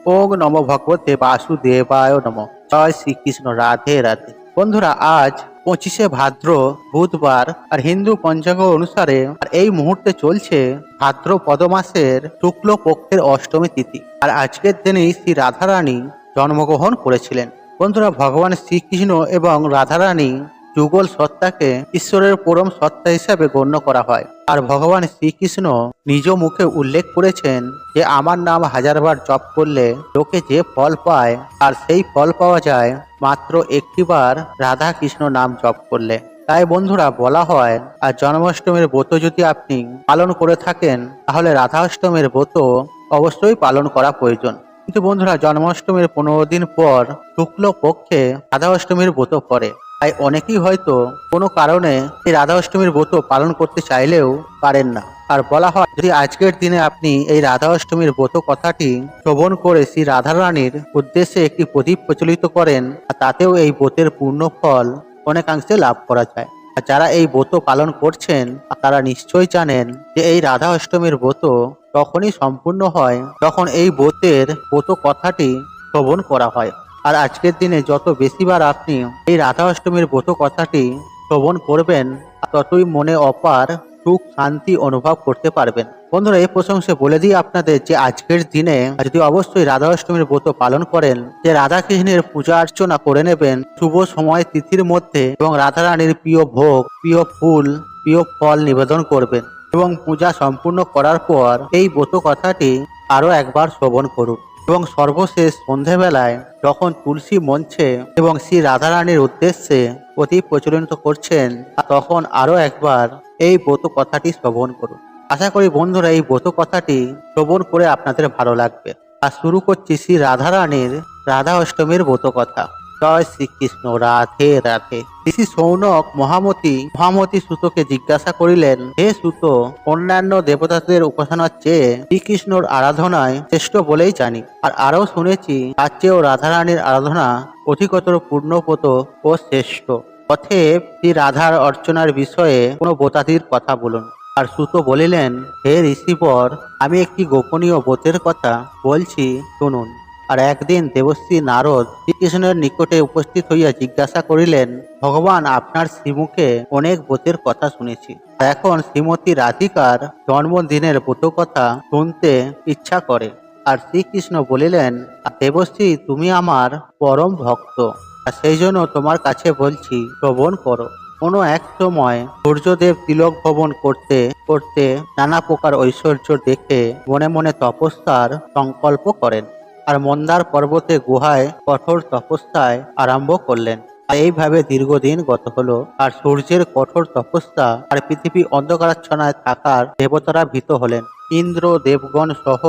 ওং নমো ভগবতে বাসুদেবায় নমঃ। জয় শ্রীকৃষ্ণ। রাধে রাধে। বন্ধুরা, আজ 25শে ভাদ্র বুধবার আর হিন্দু পঞ্চাঙ্গ অনুসারে আর এই মুহূর্তে চলছে ভাদ্রপদ মাসের শুক্ল পক্ষের অষ্টমী তিথি। আর আজকের দিনেই শ্রী রাধারানী জন্মগ্রহণ করেছিলেন। বন্ধুরা, ভগবান শ্রীকৃষ্ণ এবং রাধারানী যুগল সত্তাকে ঈশ্বরের পরম সত্তা হিসাবে গণ্য করা হয়। আর ভগবান শ্রীকৃষ্ণ নিজ মুখে উল্লেখ করেছেন যে আমার নাম হাজারবার জপ করলে লোকে যে ফল পায় আর সেই ফল পাওয়া যায় মাত্র একটিবার রাধা কৃষ্ণ নাম জপ করলে। তাই বন্ধুরা, বলা হয় আর জন্মাষ্টমীর ব্রত যদি আপনি পালন করে থাকেন তাহলে রাধা অষ্টমীর ব্রত অবশ্যই পালন করা প্রয়োজন। কিন্তু বন্ধুরা, জন্মাষ্টমীর 15 দিন পর শুক্ল পক্ষে রাধা অষ্টমীর ব্রত পড়ে। তাই অনেকেই হয়তো কোনো কারণে এই রাধা অষ্টমীর ব্রত পালন করতে চাইলেও পারেন না। আর বলা হয়, যদি আজকের দিনে আপনি এই রাধা অষ্টমীর ব্রত কথাটি শ্রবণ করে শ্রী রাধারানীর উদ্দেশ্যে একটি প্রদীপ প্রচলিত করেন, তাতেও এই ব্রতের পূর্ণ ফল অনেকাংশে লাভ করা যায়। আর যারা এই ব্রত পালন করছেন তারা নিশ্চয়ই জানেন যে এই রাধা অষ্টমীর ব্রত তখনই সম্পূর্ণ হয় যখন এই ব্রত কথাটি শ্রবণ করা হয়। আর আজকের দিনে যত বেশিবার আপনি এই রাধা অষ্টমীর ব্রত কথাটি শ্রবণ করবেন ততই মনে অপার সুখ শান্তি অনুভব করতে পারবেন। বন্ধুরা, এই প্রসঙ্গে বলে দিই আপনাদের যে আজকের দিনে যদি অবশ্যই রাধা অষ্টমীর ব্রত পালন করেন, যে রাধা কৃষ্ণের পূজা অর্চনা করে নেবেন শুভ সময় তিথির মধ্যে এবং রাধারানীর প্রিয় ভোগ, প্রিয় ফুল, প্রিয় ফল নিবেদন করবেন এবং পূজা সম্পূর্ণ করার পর এই ব্রত কথাটি আরো একবার শ্রবণ করুন। এবং সর্বশেষ সন্ধেবেলায় যখন তুলসী মঞ্চে এবং শ্রী রাধারানীর উদ্দেশ্যে প্রদীপ প্রচলিত করছেন তখন আরো একবার এই ব্রত কথাটি শ্রবণ করুন। আশা করি বন্ধুরা, এই ব্রত কথাটি শ্রবণ করে আপনাদের ভালো লাগবে। আর শুরু করছি শ্রী রাধারানীর রাধা অষ্টমীর ব্রত কথা। জয় শ্রীকৃষ্ণ। রাধে রাধে। ঋষি সৌনক মহামতি সুতকে জিজ্ঞাসা করিলেন, হে সুত, অন্যান্য দেবতাদের উপাসনার চেয়ে শ্রীকৃষ্ণর আরাধনায় শ্রেষ্ঠ বলেই জানি। আর আরও শুনেছি তার চেয়েও রাধারানীর আরাধনা অধিকতর পূর্ণপত ও শ্রেষ্ঠ। অতএব শ্রী রাধার অর্চনার বিষয়ে কোনো ব্রতাদির কথা বলুন। আর সুত বলিলেন, হে ঋষিবর, আমি একটি গোপনীয় ব্রতের কথা বলছি, শুনুন। আর একদিন দেবশ্রী নারদ শ্রীকৃষ্ণের নিকটে উপস্থিত হইয়া জিজ্ঞাসা করিলেন, ভগবান, আপনার শ্রীমুখে অনেক ব্রতের কথা শুনেছি, এখন শ্রীমতী রাধিকার জন্মদিনের ব্রত কথা শুনতে ইচ্ছা করে। আর শ্রীকৃষ্ণ বলিলেন, দেবশ্রী, তুমি আমার পরম ভক্ত, আর সেই জন্য তোমার কাছে বলছি, শ্রবণ করো। কোনো এক সময় সূর্যদেব তিলক ভবন করতে করতে নানা প্রকার ঐশ্বর্য দেখে মনে মনে তপস্যার সংকল্প করেন। আর মন্দার পর্বতে গুহায় কঠোর তপস্যায় আরম্ভ করলেন। আর এইভাবে দীর্ঘদিন গত হলো। আর সূর্যের কঠোর তপস্যা আর পৃথিবী অন্ধকারাচ্ছন্নায় থাকার দেবতারা ভীত হলেন। ইন্দ্র, দেবগণ সহ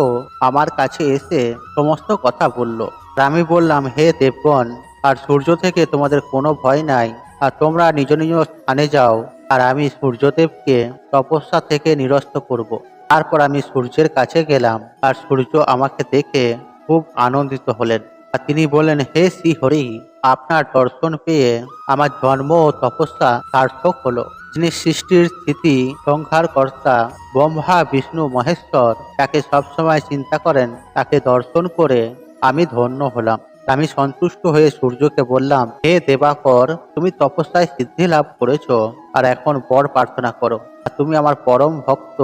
আমার কাছে এসে সমস্ত কথা বলল। আর আমি বললাম, হে দেবগণ, আর সূর্য থেকে তোমাদের কোনো ভয় নাই, আর তোমরা নিজ নিজ স্থানে যাও, আর আমি সূর্যদেবকে তপস্যা থেকে নিরস্ত করব। তারপর আমি সূর্যের কাছে গেলাম, আর সূর্য আমাকে দেখে খুব আনন্দিত হলেন। আর তিনি বললেন, হে শ্রী হরি, আপনার দর্শন পেয়ে আমার জন্ম ও তপস্যা সার্থক হলো। যিনি সৃষ্টির স্থিতি সংহার কর্তা ব্রহ্মা বিষ্ণু মহেশ্বর তাকে সবসময় চিন্তা করেন, তাকে দর্শন করে আমি ধন্য হলাম। আমি সন্তুষ্ট হয়ে সূর্যকে বললাম, হে দেবাকর, তুমি তপস্যায় সিদ্ধি লাভ করেছো, আর এখন বর প্রার্থনা করো। আর তুমি আমার পরম ভক্ত,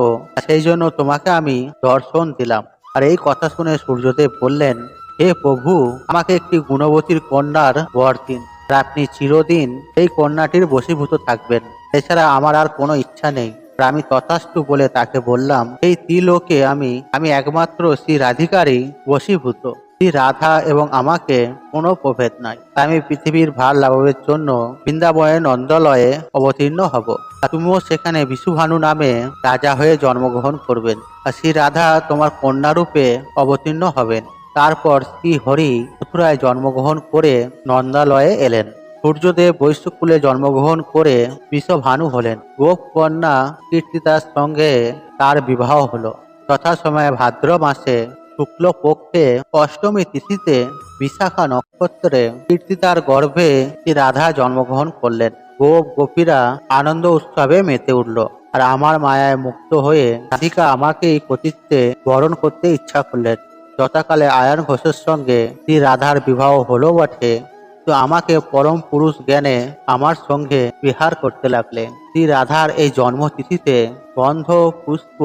সেই জন্য তোমাকে আমি দর্শন দিলাম। আর এই কথা শুনে সূর্যদেব বললেন, হে প্রভু, আমাকে একটি গুণবতীর কন্যার বর দিন, আর আপনি চিরদিন এই কন্যাটির বশীভূত থাকবেন। এছাড়া আমার আর কোনো ইচ্ছা নেই। আর আমি তথাস্তু বলে তাকে বললাম, এই ত্রিলোকে আমি একমাত্র শ্রী রাধিকারই বশীভূত। শ্রী রাধা এবং আমাকে কোনো প্রভেদ নাই। আমি পৃথিবীর ভার লাভের জন্য বৃন্দাবনের নন্দলয়ে অবতীর্ণ হব। আর তুমিও সেখানে বিশুভানু নামে রাজা হয়ে জন্মগ্রহণ করবেন। আর শ্রী রাধা তোমার কন্যা রূপে অবতীর্ণ হবেন। তারপর শ্রী হরি মথুরায় জন্মগ্রহণ করে নন্দালয়ে এলেন। সূর্যদেব বৈশ্যকুলে জন্মগ্রহণ করে বিশ্বভানু হলেন। গোপ কন্যা কীর্তিদার সঙ্গে তার বিবাহ হলো। যথাসময়ে ভাদ্র মাসে শুক্ল পক্ষে অষ্টমী তিথিতে বিশাখা নক্ষত্রে কীর্তিদার গর্ভে শ্রী রাধা জন্মগ্রহণ করলেন। গোপ গোপীরা আনন্দ উৎসবে মেতে উঠল। আর আমার মায়ায় মুক্ত হয়ে রাধিকা আমাকে এই কর্তৃত্বে বরণ করতে ইচ্ছা করলেন। যথাকালে আয়ন ঘোষের সঙ্গে শ্রী রাধার বিবাহ হলো বটে, তো আমাকে পরম পুরুষ জ্ঞানে আমার সঙ্গে বিহার করতে লাগলেন। শ্রী রাধার এই জন্মতিথিতে গন্ধ, পুষ্প,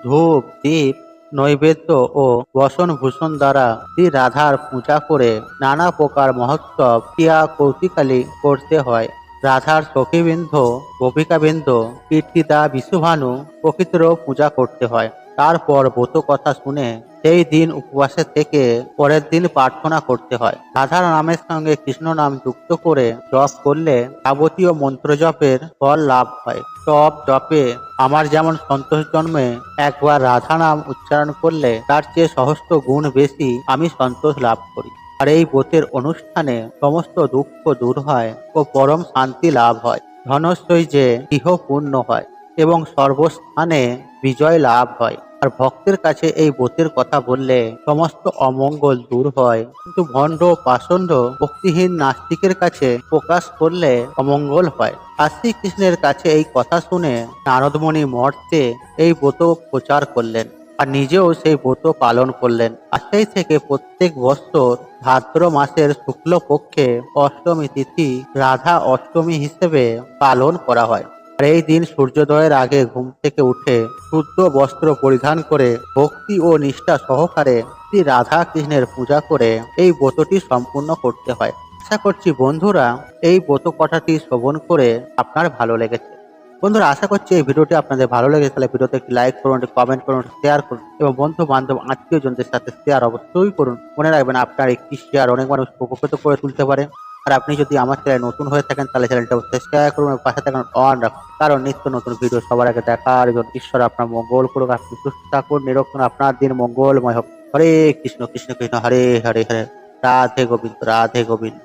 ধূপ, দীপ, নৈবেদ্য ও বসন ভূষণ দ্বারা শ্রী রাধার পূজা করে নানা প্রকার মহোৎসব ক্রিয়া কৌতিকালি করতে হয়। রাধার সখীবৃন্দ, গোপিকাবৃন্দ, কীর্তিদা, বিশ্বভানু প্রকৃতিরও পূজা করতে হয়। তারপর ব্রত কথা শুনে সেই দিন উপবাসে থেকে পরের দিন প্রার্থনা করতে হয়। রাধার নামের সঙ্গে কৃষ্ণ নাম যুক্ত করে জপ করলে যাবতীয় মন্ত্র জপের ফল লাভ হয়। জপ জপে আমার যেমন সন্তোষ জন্মে, একবার রাধা নাম উচ্চারণ করলে তার চেয়ে সহস্র গুণ বেশি আমি সন্তোষ লাভ করি। আর এই ব্রতের অনুষ্ঠানে সমস্ত দুঃখ দূর হয় ও পরম শান্তি লাভ হয়। ধনস্বই যে ইহ পূর্ণ হয় এবং সর্বস্থানে বিজয় লাভ হয়। আর ভক্তের কাছে এই ব্রতের কথা বললে সমস্ত অমঙ্গল দূর হয়, কিন্তু ভণ্ড পাষণ্ড ভক্তিহীন নাস্তিকের কাছে প্রকাশ করলে অমঙ্গল হয়। আর শ্রীকৃষ্ণের কাছে এই কথা শুনে নারদমণি মর্তে এই ব্রত প্রচার করলেন আর নিজেও সেই ব্রত পালন করলেন। আর সেই থেকে প্রত্যেক বৎসর ভাদ্র মাসের শুক্লপক্ষে অষ্টমী তিথি রাধা অষ্টমী হিসেবে পালন করা হয়। আর এই দিন সূর্যোদয়ের আগে ঘুম থেকে উঠে শুদ্ধ বস্ত্র পরিধান করে ভক্তি ও নিষ্ঠা সহকারে শ্রী রাধা কৃষ্ণের পূজা করে এই ব্রতটি সম্পূর্ণ করতে হয়। আশা করছি বন্ধুরা এই ব্রত কথাটি শ্রবণ করে আপনার ভালো লেগেছে। বন্ধুরা আশা করছি এই ভিডিওটি আপনাদের ভালো লেগেছে, তাহলে ভিডিওতে একটি লাইক করুন, একটি কমেন্ট করুন, শেয়ার করুন এবং বন্ধু বান্ধব আত্মীয় জনদের সাথে শেয়ার অবশ্যই করুন। মনে রাখবেন আপনার একটি শেয়ার অনেক মানুষ উপকৃত করে তুলতে পারে। আর আপনি যদি আমার চ্যানেল নতুন হয়ে থাকেন তাহলে চ্যানেলটা সাবস্ক্রাইব করুন এবং পাশে থাকুন অন রাখুন, কারণ নিত্য নতুন ভিডিও সবার আগে দেখার জন্য। ঈশ্বর আপনার মঙ্গল করুক, আপনি সুস্থ থাকুন, নিরক্ষণ, আপনার দিন মঙ্গলময় হোক। হরে কৃষ্ণ কৃষ্ণ কৃষ্ণ হরে হরে হরে, রাধে গোবিন্দ রাধে গোবিন্দ।